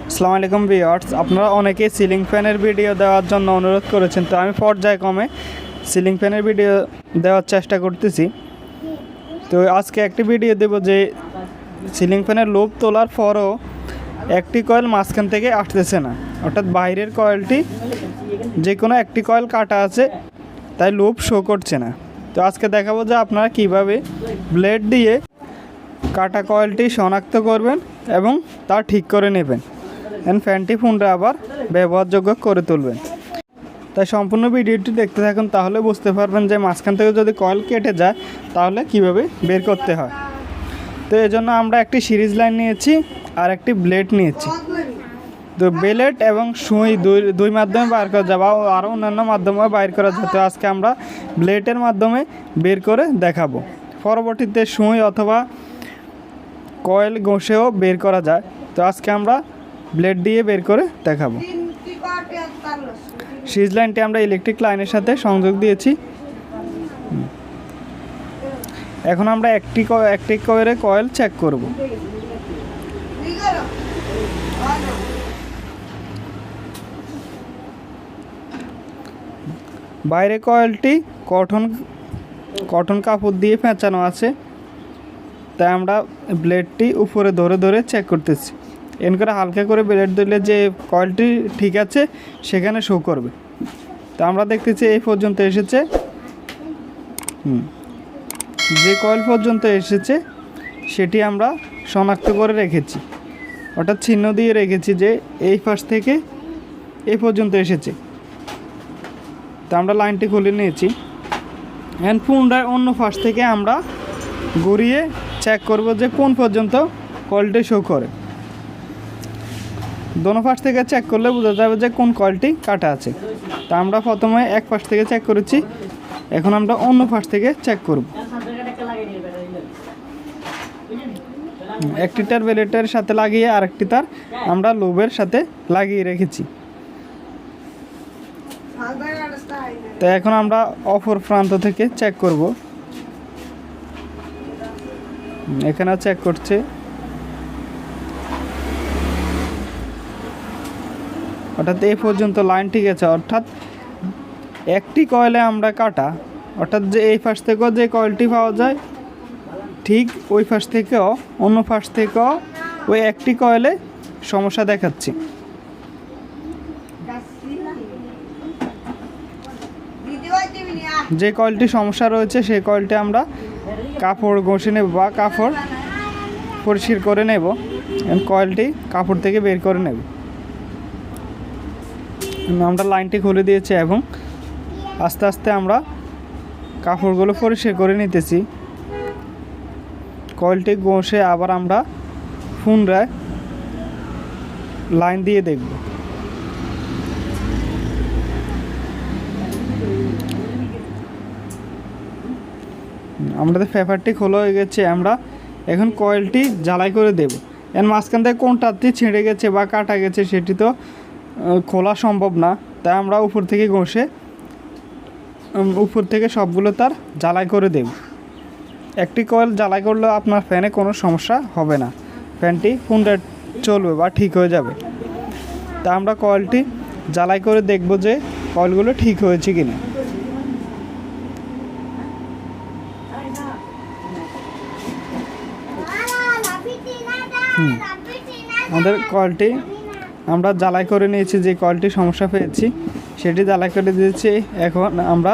আসসালামু আলাইকুম ভিউয়ার্স, আপনারা অনেকে সিলিং ফ্যানের ভিডিও দেওয়ার জন্য অনুরোধ করেছেন। তো আমি পর্যায়ক্রমে সিলিং ফ্যানের ভিডিও দেওয়ার চেষ্টা করতেছি। তো আজকে একটি ভিডিও দেব যে সিলিং ফ্যানের লোভ তোলার পরও একটি কয়েল মাঝখান থেকে আসতেছে না, অর্থাৎ বাইরের কয়েলটি যে কোনো একটি কয়েল কাটা আছে, তাই লোভ শো করছে না। তো আজকে দেখাবো যে আপনারা কিভাবে ব্লেড দিয়ে কাটা কয়েলটি শনাক্ত করবেন এবং তা ঠিক করে নেবেন, ফ্যানটি পুনরায় আবার ব্যবহারযোগ্য করে তুলবেন। তাই সম্পূর্ণ ভিডিওটি দেখতে থাকুন, তাহলে বুঝতে পারবেন যে মাঝখান থেকে যদি কয়েল কেটে যায় তাহলে কিভাবে বের করতে হয়। তো এই জন্য আমরা একটি সিরিজ লাইন নিয়েছি আর একটি ব্লেড নিয়েছি। তো ব্লেড এবং সুই দুই মাধ্যমে বাইর করা যাবে, আরও অন্যান্য মাধ্যমে বাইর করা যায়। তো আজকে আমরা ব্লেডের মাধ্যমে বের করে দেখাবো। পরবর্তীতে সুই অথবা কয়েল ঘষেও বের করা যায়। তো আজকে আমরা ব্লেড দিয়ে বের করে দেখাবো। সিরিজ লাইনটি আমরা ইলেকট্রিক লাইনের সাথে সংযোগ দিয়েছি। এখন আমরা একটি করে কয়েল চেক করব। বাইরে কয়েলটি কটন কাপড় দিয়ে পেঁচানো আছে, তাই আমরা ব্লেডটি উপরে ধরে ধরে চেক করতেছি। এন করে হালকা করে ব্লেড দিলে যে কয়েলটি ঠিক আছে সেখানে শো করবে। তো আমরা দেখতেছি এই পর্যন্ত এসেছে। যে কয়েল পর্যন্ত এসেছে সেটি আমরা শনাক্ত করে রেখেছি, অর্থাৎ চিহ্ন দিয়ে রেখেছি যে এই পাশ থেকে এই পর্যন্ত এসেছে। তো আমরা লাইনটি খুলে নিয়েছি। এখন পুনরায় অন্য পাশ থেকে আমরা ঘুরিয়ে চেক করব যে কোন পর্যন্ত কয়েলটি শো করে। দোনো পাশ থেকে চেক করলে বোঝা যাবে যে কোন কয়েলটি কাটা আছে। তা আমরা প্রথমে এক পাশ থেকে চেক করেছি, এখন আমরা অন্য পাশ থেকে চেক করব। একটি তার ব্লেডের সাথে লাগিয়ে আরেকটি তার আমরা লুবের সাথে লাগিয়ে রেখেছি। তো এখন আমরা অপর প্রান্ত থেকে চেক করব। এখানে চেক করছে। অর্থাৎ এই পর্যন্ত লাইন ঠিক আছে, অর্থাৎ একটি কয়েলে আমরা কাটা, অর্থাৎ যে এই পাশ থেকেও যে কয়েলটি পাওয়া যায় ঠিক ওই পাশ থেকেও অন্য পাশ থেকেও ওই একটি কয়েলে সমস্যা দেখাচ্ছি। যে কয়েলটি সমস্যা রয়েছে সেই কয়েলটি আমরা কাপড় ঘষে নেব বা কাপড় পরিষ্কার করে নেব। কয়েলটি কাপড় থেকে বের করে নেব। আমরা লাইনটি খুলে দিয়েছি এবং আস্তে আস্তে আমরা কাপড়গুলো পরিষ্কার করে নিতেছি। কয়েলটি ঘষে আবার আমরা পুনরায় লাইন দিয়ে দেখব। আমাদের পেপারটি খোলা হয়ে গেছে। আমরা এখন কয়েলটি জ্বালাই করে দেব। এর মাঝখান থেকে কোনটাতে ছিঁড়ে গেছে বা কাটা গেছে সেটি তো খোলা সম্ভব না, তাই আমরা উপর থেকে ঘষে উপর থেকে সবগুলো তার জ্বালাই করে দেব। একটি কয়েল জ্বালাই করলেও আপনার ফ্যানে কোনো সমস্যা হবে না, ফ্যানটি পুনরায় চলবে বা ঠিক হয়ে যাবে। তা আমরা কয়েলটি জ্বালাই করে দেখব যে কয়েলগুলো ঠিক হয়েছে কিনা। আমাদের কয়েলটি আমরা জ্বালাই করে নিয়েছি, যে কয়েলটি সমস্যা পেয়েছি সেটি জ্বালাই করে দিয়েছি। এখন আমরা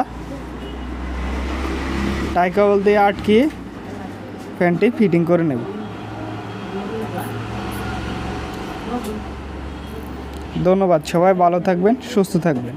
টাই কেবল দিয়ে আটকিয়ে ফ্যানটি ফিটিং করে নেব। ধন্যবাদ, সবাই ভালো থাকবেন, সুস্থ থাকবেন।